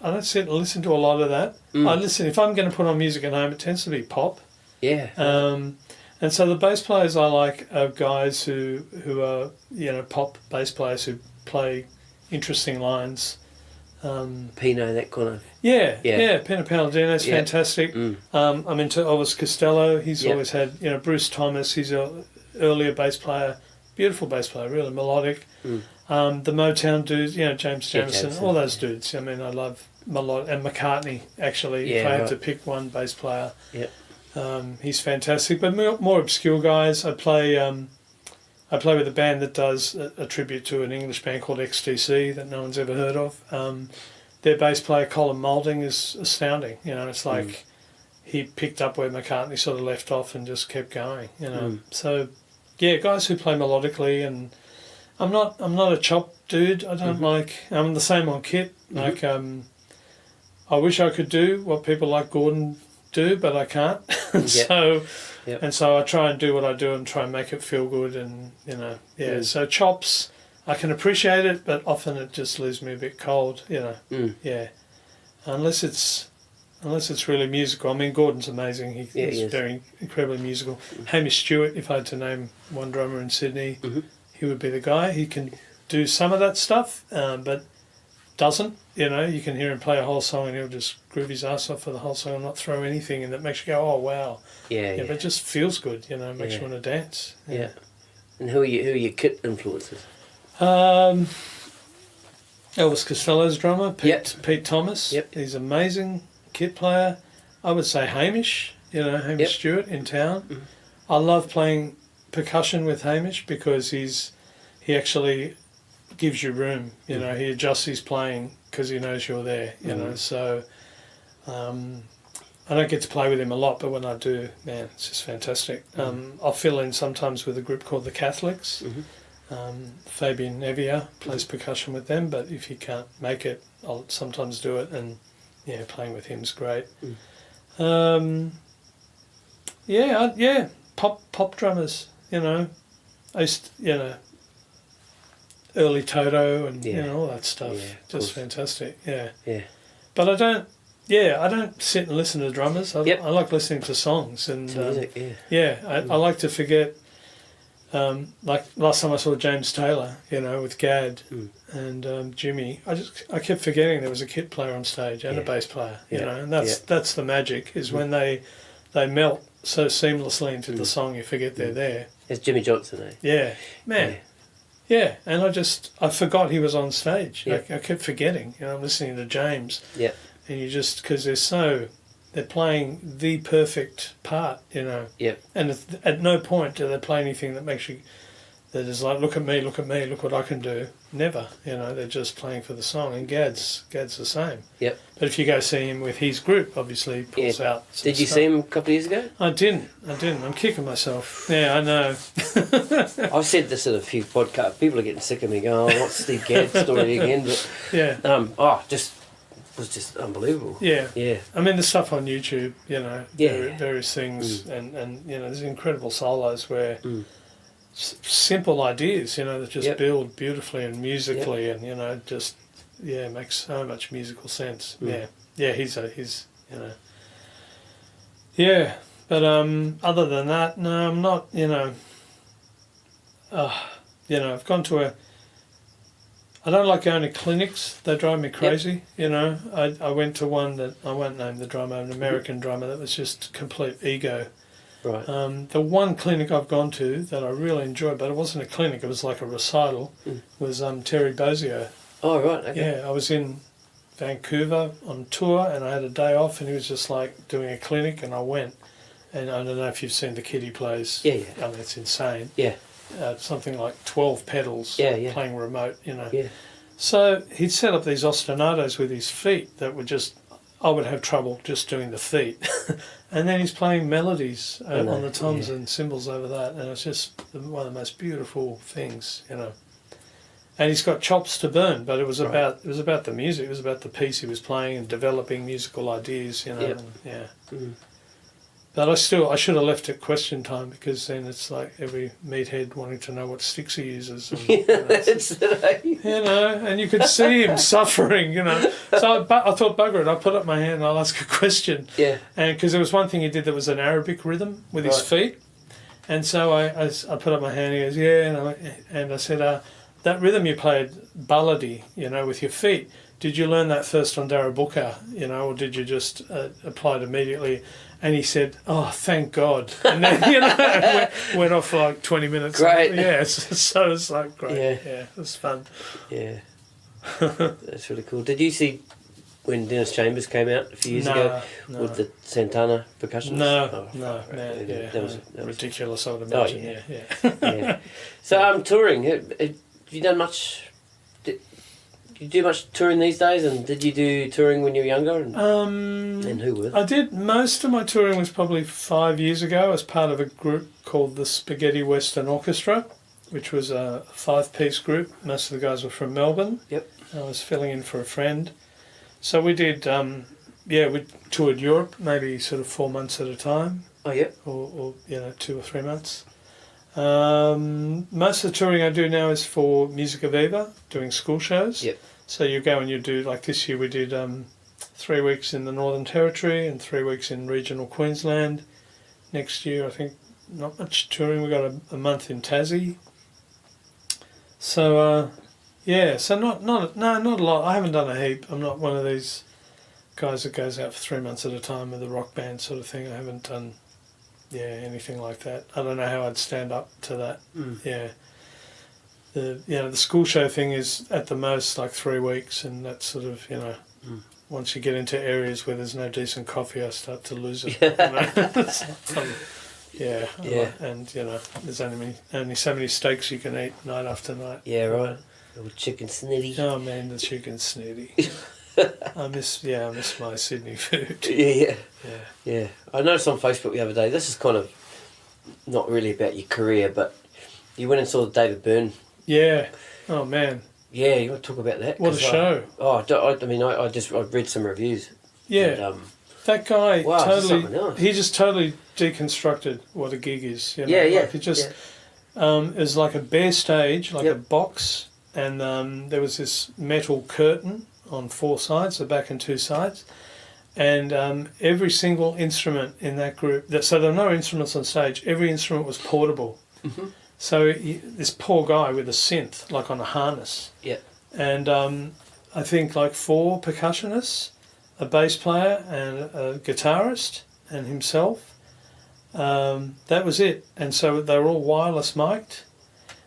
don't sit and listen to a lot of that. I listen, if I'm going to put on music at home, it tends to be pop.
Yeah.
And so the bass players I like are guys who are pop bass players who play interesting lines.
Pino, that kind of...
Pino Palladino's fantastic. I'm into Elvis Costello. He's always had, Bruce Thomas, he's an earlier bass player, beautiful bass player, really melodic. The Motown dudes, James Jamison, all those dudes. I love melodic, and McCartney, actually, if I had to pick one bass player. He's fantastic. But more obscure guys, I play with a band that does a tribute to an English band called XTC that no one's ever heard of. Their bass player, Colin Moulding, is astounding. It's like he picked up where McCartney sort of left off and just kept going. So guys who play melodically, and I'm not a chop dude. I don't like. I'm the same on kit. Like I wish I could do what people like Gordon do, but I can't. So I try and do what I do and try and make it feel good, and So chops, I can appreciate it, but often it just leaves me a bit cold. Unless it's really musical. I mean, Gordon's amazing. He's very incredibly musical. Hamish Stewart, if I had to name one drummer in Sydney, he would be the guy. He can do some of that stuff, but doesn't. You can hear him play a whole song and he'll just groove his ass off for the whole song and not throw anything, and that makes you go, oh wow. But it just feels good. Makes you want to dance.
Yeah. And who are your kit influences?
Elvis Costello's drummer, Pete Thomas. He's amazing kit player. I would say Hamish, Hamish Stewart in town. I love playing percussion with Hamish because he actually gives you room. He adjusts his playing because he knows you're there. So I don't get to play with him a lot, but when I do, man, it's just fantastic. I'll fill in sometimes with a group called the Catholics. Fabian Evia plays percussion with them, but if he can't make it, I'll sometimes do it, and playing with him's great. Pop drummers, I used, early Toto and all that stuff, just fantastic. But I don't sit and listen to drummers. I like listening to songs and
music,
I like to forget. Like last time I saw James Taylor, with Gad and Jimmy, I kept forgetting there was a kit player on stage and a bass player, and that's the magic, is when they melt so seamlessly into the song, you forget they're there.
It's Jimmy Johnson, eh?
Yeah, man. Yeah, and I forgot he was on stage. I kept forgetting. I'm listening to James. Yeah. And you just, because they're playing the perfect part, Yeah. And at no point do they play anything that makes you, that is like, look at me, look what I can do. Never, they're just playing for the song. And Gad's the same. Yep. But if you go see him with his group, obviously he pulls out.
Did you see him a couple of years ago?
I didn't. I'm kicking myself. Yeah, I know.
I've said this in a few podcasts. People are getting sick of me going, oh, what's the Gad story again? But it was just unbelievable. Yeah.
I mean, the stuff on YouTube, various things, and there's incredible solos where simple ideas, that just build beautifully and musically, and makes so much musical sense. He's But other than that, no, I'm not. I've gone to I don't like going to clinics. They drive me crazy. I went to one that I won't name the drummer, an American drummer that was just complete ego. Right. The one clinic I've gone to that I really enjoyed, but it wasn't a clinic, it was like a recital, was Terry Bozzio.
Oh, right. Okay.
Yeah, I was in Vancouver on tour and I had a day off and he was just like doing a clinic and I went. And I don't know if you've seen the kit he plays. Yeah. I mean, it's insane. Yeah. Something like 12 pedals playing remote, Yeah. So he'd set up these ostinatos with his feet that were just, I would have trouble just doing the feet. And then he's playing melodies on the toms and cymbals over that, and it's just one of the most beautiful things, And he's got chops to burn, but it was about the music, it was about the piece he was playing and developing musical ideas, and But I should have left at question time, because then it's like every meathead wanting to know what sticks he uses. And, and you could see him suffering, So I thought, bugger it, I'll put up my hand and I'll ask a question. Yeah. And because there was one thing he did that was an Arabic rhythm with his feet. And so I put up my hand and he goes, and I said, that rhythm you played, ballady, with your feet, did you learn that first on Darabuka, or did you just apply it immediately? And he said, oh, thank God. And then, went off for like 20 minutes.
Great.
Yeah, so it's like great. Yeah, it was fun.
Yeah. That's really cool. Did you see when Dennis Chambers came out a few years ago with the Santana percussion?
No, man. Yeah, that was ridiculous, I would imagine. Yeah.
So, touring, have you done much... Do you do much touring these days, and did you do touring when you were younger? And who with?
I did. Most of my touring was probably 5 years ago as part of a group called the Spaghetti Western Orchestra, which was a 5-piece group. Most of the guys were from Melbourne. Yep. I was filling in for a friend. So we did we toured Europe, maybe sort of 4 months at a time.
Oh, yeah.
Or 2 or 3 months. Most of the touring I do now is for Musica Viva, doing school shows.
Yep.
So you go and you do, like this year we did 3 weeks in the Northern Territory and 3 weeks in regional Queensland. Next year, I think, not much touring. We got a month in Tassie. So, so not a lot. I haven't done a heap. I'm not one of these guys that goes out for 3 months at a time with a rock band sort of thing. I haven't done, anything like that. I don't know how I'd stand up to that. Yeah. The school show thing is at the most like 3 weeks, and that's sort of, once you get into areas where there's no decent coffee, I start to lose it. And there's only so many steaks you can eat night after night.
Yeah, right. Little chicken snitty.
Oh man, the chicken snitty. I miss my Sydney food.
Yeah. I noticed on Facebook the other day, this is kind of not really about your career, but you went and saw the David Byrne.
Yeah. Oh man.
Yeah, you want to talk about that?
What a show.
I read some reviews.
Yeah. that guy
totally,
he just totally deconstructed what a gig is. You know?
Yeah.
Like it just, it was like a bare stage, like a box, and there was this metal curtain on 4 sides, the back and 2 sides, and every single instrument in that group, so there were no instruments on stage, every instrument was portable. Mm-hmm. So this poor guy with a synth, like on a harness. Yeah. And I think like 4 percussionists, a bass player and a guitarist and himself. That was it. And so they were all wireless mic'd.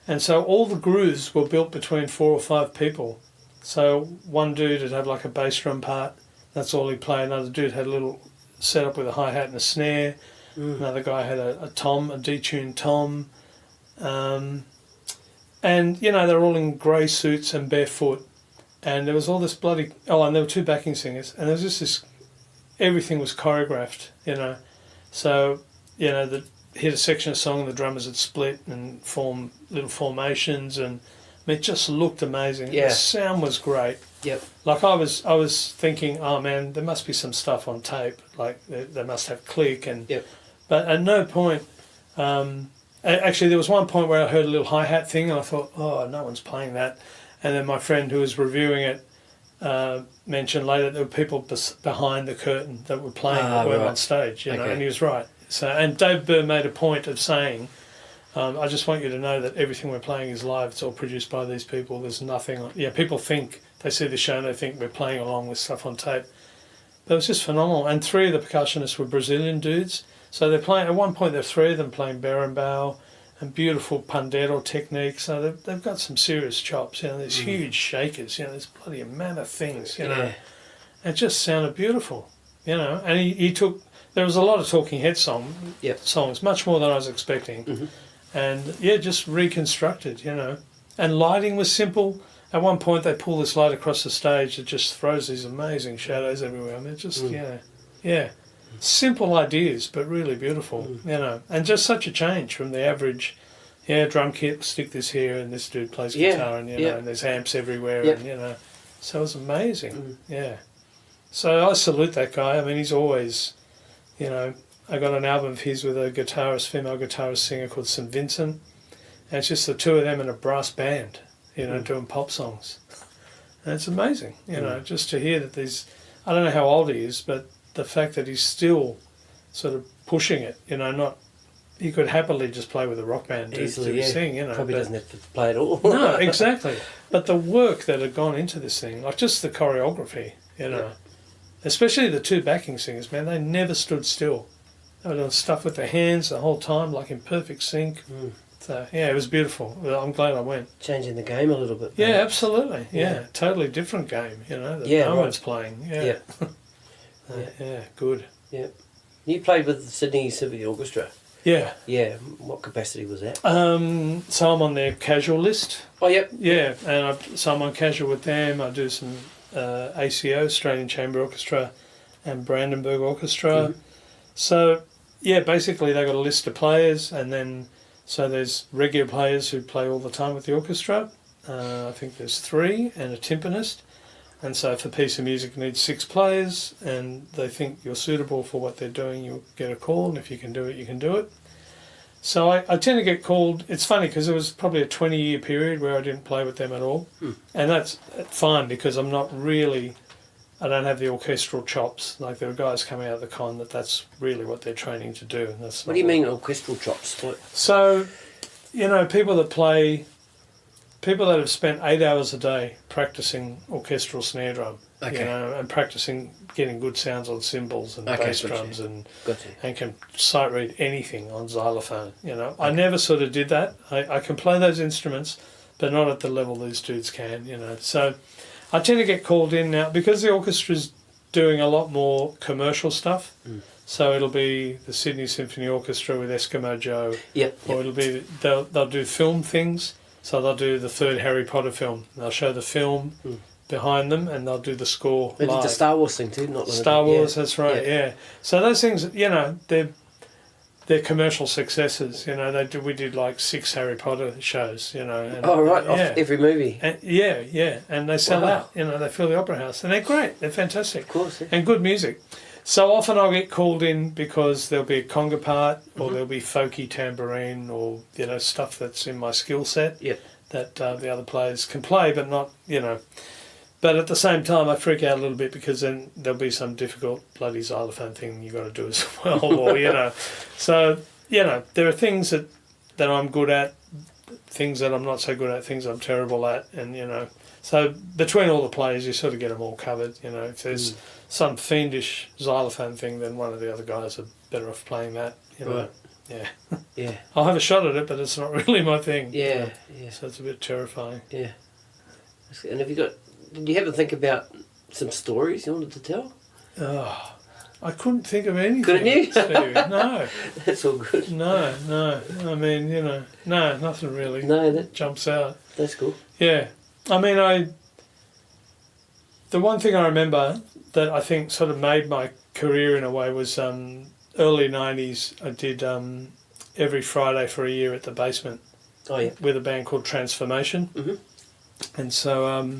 And so all the grooves were built between 4 or 5 people. So one dude would have like a bass drum part, that's all he'd play. Another dude had a little setup with a hi-hat and a snare. Another guy had a tom, a detuned tom. And they're all in grey suits and barefoot, and there was all this bloody and there were 2 backing singers, and there was just this, everything was choreographed, so the hit a section of song and the drummers would split and form little formations, and it just looked amazing. The sound was great. Like I was thinking, oh man, there must be some stuff on tape, like they must have click, and but at no point. Actually, there was one point where I heard a little hi-hat thing, and I thought, oh, no one's playing that. And then my friend who was reviewing it mentioned later there were people behind the curtain that were playing that weren't on stage, and he was right. So, and Dave Burr made a point of saying, I just want you to know that everything we're playing is live. It's all produced by these people. There's nothing... people think, they see the show and they think we're playing along with stuff on tape. But it was just phenomenal. And 3 of the percussionists were Brazilian dudes. So they're playing, at one point there were 3 of them playing berimbau and beautiful pandero techniques. So they've got some serious chops, there's huge shakers, there's bloody a mammoth things, It just sounded beautiful, and he took, there was a lot of talking head songs, much more than I was expecting. And just reconstructed, and lighting was simple. At one point they pull this light across the stage that just throws these amazing shadows everywhere. I mean, just, simple ideas, but really beautiful, and just such a change from the average, drum kit, stick this here, and this dude plays guitar, and and there's amps everywhere, and so it was amazing, So I salute that guy. I mean, he's always, I got an album of his with a female guitarist singer called St. Vincent, and it's just the 2 of them in a brass band, doing pop songs, and it's amazing, just to hear that these, I don't know how old he is, but the fact that he's still sort of pushing it, he could happily just play with a rock band to sing,
Probably doesn't have to play at all.
No, exactly. But the work that had gone into this thing, like just the choreography, especially the 2 backing singers, man, they never stood still. They were doing stuff with their hands the whole time, like in perfect sync. So, it was beautiful. I'm glad I went.
Changing the game a little bit.
Yeah, absolutely. Yeah, totally different game, that no one's playing. Yeah. Good.
Yeah. You played with the Sydney Symphony Orchestra.
Yeah.
Yeah. What capacity was that?
So I'm on their casual list.
Oh, yep.
Yeah, and so I'm on casual with them. I do some ACO, Australian Chamber Orchestra, and Brandenburg Orchestra. So, basically they got a list of players, and then so there's regular players who play all the time with the orchestra. I think there's 3, and a timpanist. And so if a piece of music needs 6 players and they think you're suitable for what they're doing, you'll get a call, and if you can do it, you can do it. So I tend to get called. It's funny because there was probably a 20-year period where I didn't play with them at all. And that's fine because I don't have the orchestral chops. Like there are guys coming out of the con that's really what they're training to do. And that's
what do you mean orchestral chops? What?
So, people that have spent 8 hours a day practicing orchestral snare drum, and practicing getting good sounds on cymbals and bass drums and can sight read anything on xylophone. I never sort of did that. I can play those instruments, but not at the level these dudes can. So I tend to get called in now because the orchestra's doing a lot more commercial stuff. So it'll be the Sydney Symphony Orchestra with Eskimo Joe, or it'll be they'll do film things. So they'll do the 3rd Harry Potter film. They'll show the film behind them, and they'll do the score
They
live.
did the Star Wars thing too, not
Star Wars, that's right, yeah. So those things, they're commercial successes. We did like 6 Harry Potter shows. And,
off every movie.
And, and they sell out. They fill the opera house, and they're great. They're fantastic.
Of course, yeah.
And good music. So often I'll get called in because there'll be a conga part, or there'll be folky tambourine, or stuff that's in my skill set that the other players can play, but not But at the same time, I freak out a little bit because then there'll be some difficult bloody xylophone thing you got to do as well, or So there are things that I'm good at, things that I'm not so good at, things I'm terrible at, and So between all the players, you sort of get them all covered. If there's some fiendish xylophone thing, then one of the other guys are better off playing that.
Right.
Yeah. I'll have a shot at it, but it's not really my thing.
Yeah.
So it's a bit terrifying.
Yeah. And did you ever think about some stories you wanted to tell?
Oh, I couldn't think of anything.
Couldn't you?
Steve. No.
That's all good.
No. I mean, no, nothing really.
No, that
jumps out.
That's cool.
Yeah. I mean, the one thing I remember that I think sort of made my career in a way was early 90s. I did every Friday for a year at the Basement with a band called Transformation. And so,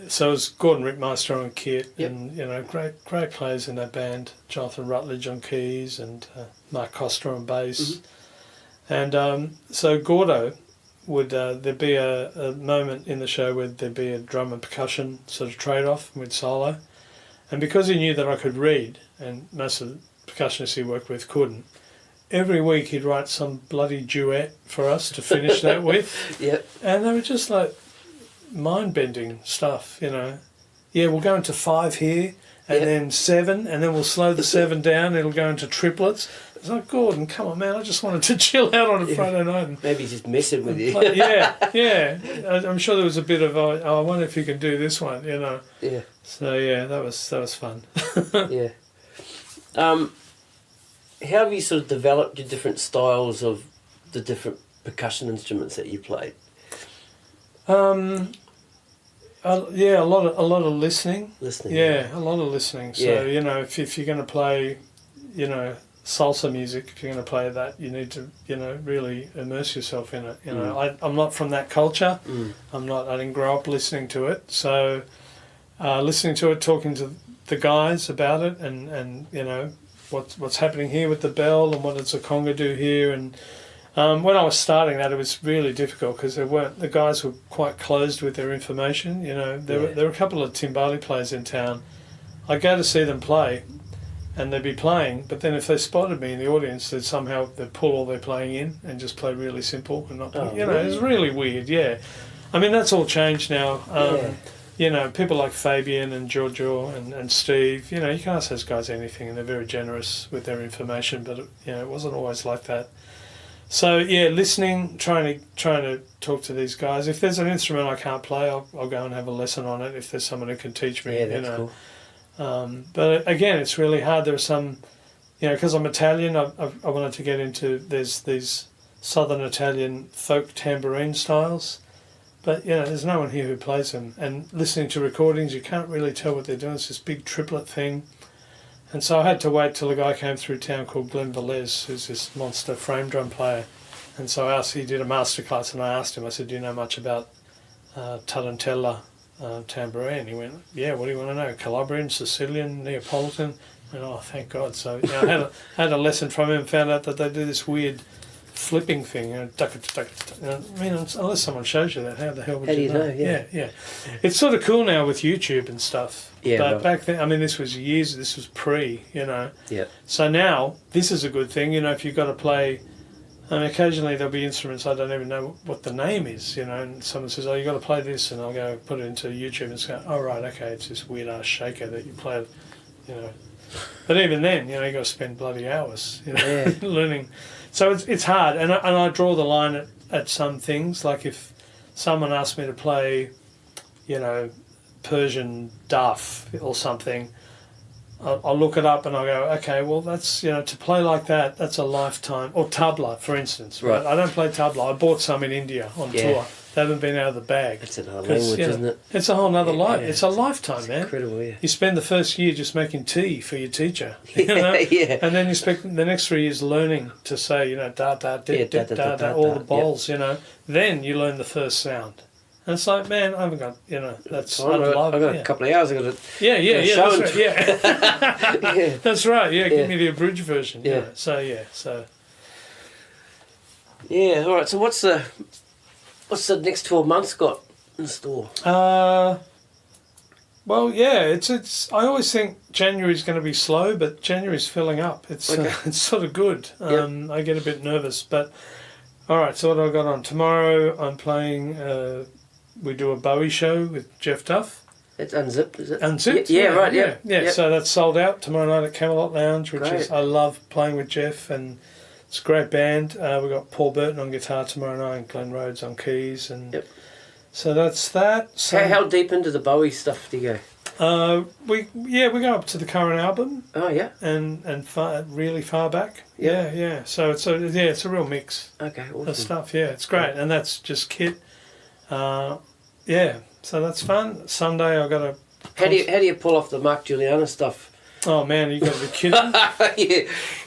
so it was Gordon Rickmaster on kit and, great players in that band. Jonathan Rutledge on keys and Mark Costa on bass. And so Gordo would there'd be a moment in the show where there'd be a drum and percussion sort of trade-off with solo, and because he knew that I could read, and most of the percussionists he worked with couldn't, every week he'd write some bloody duet for us to finish that with. And they were just like mind-bending stuff, we'll go into 5 here and then 7, and then we'll slow the 7 down, it'll go into triplets. It's like, Gordon, come on, man, I just wanted to chill out on a Friday night.
Maybe he's just messing with you.
I'm sure there was a bit of, I wonder if you can do this one, Yeah. So, that was fun.
Yeah. How have you sort of developed your different styles of the different percussion instruments that you played?
A lot of listening.
Yeah,
a lot of listening. So if you're going to play, salsa music, if you're going to play that, you need to, really immerse yourself in it. I'm not from that culture. I didn't grow up listening to it. So listening to it, talking to the guys about it, and what's happening here with the bell, and what does the conga do here, and when I was starting that, it was really difficult because the guys were quite closed with their information. There were a couple of timbali players in town. I'd go to see them play, and they'd be playing, but then if they spotted me in the audience, they'd pull all their playing in and just play really simple and not. Really? It was really weird. Yeah, I mean that's all changed now. People like Fabian and Giorgio and Steve. You can ask those guys anything, and they're very generous with their information. But it wasn't always like that. So listening, trying to talk to these guys. If there's an instrument I can't play, I'll go and have a lesson on it. If there's someone who can teach me,
that's cool.
But again, it's really hard. There are some, because I'm Italian, I wanted to get into. There's these southern Italian folk tambourine styles, but there's no one here who plays them. And listening to recordings, you can't really tell what they're doing. It's this big triplet thing. And so I had to wait till a guy came through town called Glenn Velez, who's this monster frame drum player. And so he did a masterclass, and I asked him, I said, do you know much about tarantella tambourine. He went, yeah, what do you want to know? Calabrian, Sicilian, Neapolitan? And oh, thank God. So I had a lesson from him, found out that they do this weird flipping thing. I mean, unless someone shows you that, how the hell would you know? Yeah. It's sort of cool now with YouTube and stuff.
Yeah,
but
right.
back then, I mean, this was pre,
Yeah.
So now, this is a good thing, if you've got to play. I mean, occasionally there'll be instruments I don't even know what the name is, and someone says, oh, you've got to play this, and I'll go put it into YouTube and say, oh, right, okay, it's this weird-ass shaker that you play, But even then, you've got to spend bloody hours, learning. So it's hard, and I draw the line at some things, like if someone asked me to play, Persian duff or something, I'll look it up and I'll go, okay, well, that's, to play like that, that's a lifetime. Or tabla, for instance. Right? I don't play tabla. I bought some in India on tour. They haven't been out of the bag.
It's another language, isn't it?
It's a whole other life. It's a lifetime, man.
Incredible, yeah.
You spend the first year just making tea for your teacher,
Yeah.
And then you spend the next 3 years learning to say, da, da, da, da, da, da, all the bowls, Then you learn the first sound. And it's like, man, I haven't got, that's...
I've got a couple of hours. I've got to
that's right,
yeah.
That's right, give me the abridged version.
Yeah.
So.
Yeah, all right. So what's the next 12 months got in store?
Well, it's. I always think January's going to be slow, but January's filling up. It's it's sort of good. I get a bit nervous, but all right. So what have I got on tomorrow? I'm playing. We do a Bowie show with Jeff Duff.
It's Unzipped, is it?
Unzipped.
Yeah, right. Yeah.
Yep. So that's sold out tomorrow night at Camelot Lounge, which is I love playing with Jeff, and it's a great band. We've got Paul Burton on guitar tomorrow night, and Glenn Rhodes on keys, and so that's that. So
how deep into the Bowie stuff do you go?
We go up to the current album.
Oh yeah.
And really far back. Yeah. So it's a real mix.
Okay. Awesome.
Of stuff. Yeah, it's great, and that's just kit. So that's fun. Sunday I've got a...
How do you pull off the Mark Juliana stuff?
Oh man, you got to be kidding.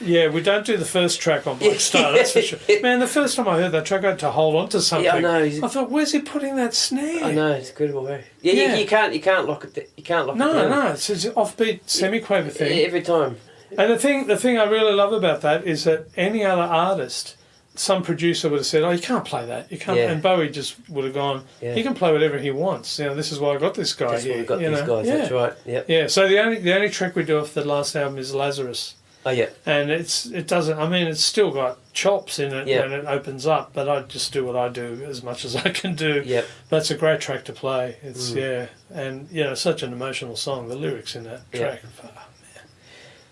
Yeah, we don't do the first track on Black Star, that's for sure. Man, the first time I heard that track I had to hold on to something.
Yeah, I know.
I thought, where's he putting that snare?
I know, it's incredible, eh? Yeah. You can't lock it. You can't lock it down.
No, it's an offbeat semi-quaver thing.
Every time.
And the thing I really love about that is that any other artist, some producer would have said, "Oh, you can't play that. You can't." Yeah. And Bowie just would have gone, "He can play whatever he wants. This is why I got this guy
That's
here."
Why we got these guys. That's right. Yeah.
Yeah. So the only track we do off the last album is Lazarus.
Oh yeah.
And it doesn't. I mean, it's still got chops in it when it opens up, but I just do what I do as much as I can do.
Yep.
That's a great track to play. It's and such an emotional song. The lyrics in that track. Oh, man.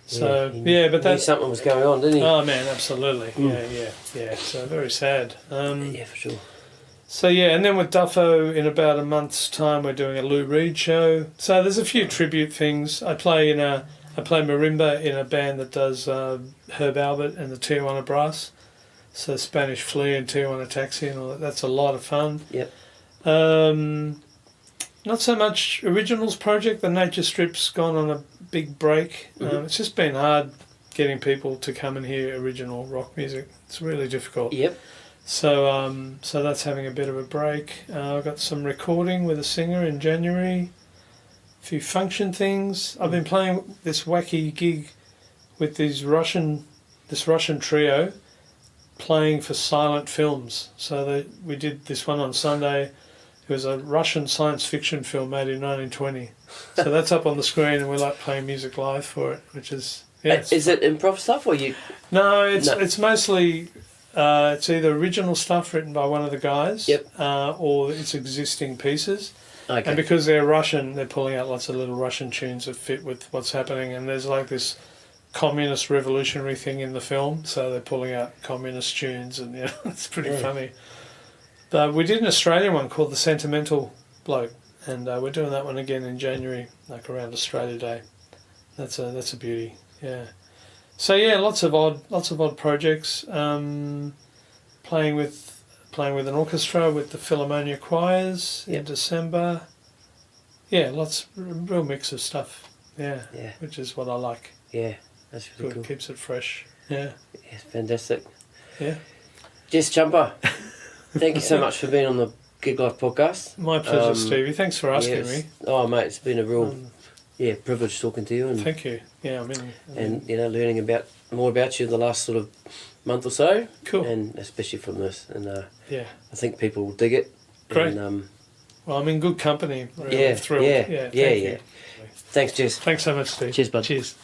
So but
that's something was going on, didn't he?
Oh man, absolutely. Yeah. So very sad.
Yeah, for sure.
So and then with Duffo in about a month's time, we're doing a Lou Reed show. So there's a few tribute things. I play marimba in a band that does Herb Albert and the Tijuana Brass. So Spanish Flea and Tijuana Taxi and all that. That's a lot of fun.
Yep.
Not so much originals project. The Nature Strip's gone on a big break. It's just been hard getting people to come and hear original rock music. It's really difficult.
Yep.
So that's having a bit of a break. I've got some recording with a singer in January. A few function things. I've been playing this wacky gig with this Russian trio playing for silent films. So we did this one on Sunday. It was a Russian science fiction film made in 1920. So that's up on the screen, and we're like playing music live for it, which is
Is it improv stuff or you?
No, it's mostly it's either original stuff written by one of the guys, or it's existing pieces. Okay. And because they're Russian, they're pulling out lots of little Russian tunes that fit with what's happening. And there's like this communist revolutionary thing in the film, so they're pulling out communist tunes, and it's pretty funny. But we did an Australian one called The Sentimental Bloke, and we're doing that one again in January, like around Australia Day. That's a beauty, yeah. So lots of odd projects. Playing with an orchestra with the Philharmonia choirs in December. Yeah, real mix of stuff. Yeah, which is what I like.
Yeah, that's really cool.
Keeps it fresh. Yeah.
Yes, fantastic.
Yeah.
Jess Ciampa, thank you so much for being on the Gig Life podcast.
My pleasure, Stevie. Thanks for asking me.
Oh, mate, it's been a real privilege talking to you. And
thank you. Yeah,
and learning more about you the last sort of month or so.
Cool.
And especially from this, and
I
think people will dig it.
Great.
And,
well, I'm in good company. Really thrilled.
Yeah.
Thank you.
Thanks, Jess.
Thanks so much, Steve.
Cheers, bud.
Cheers.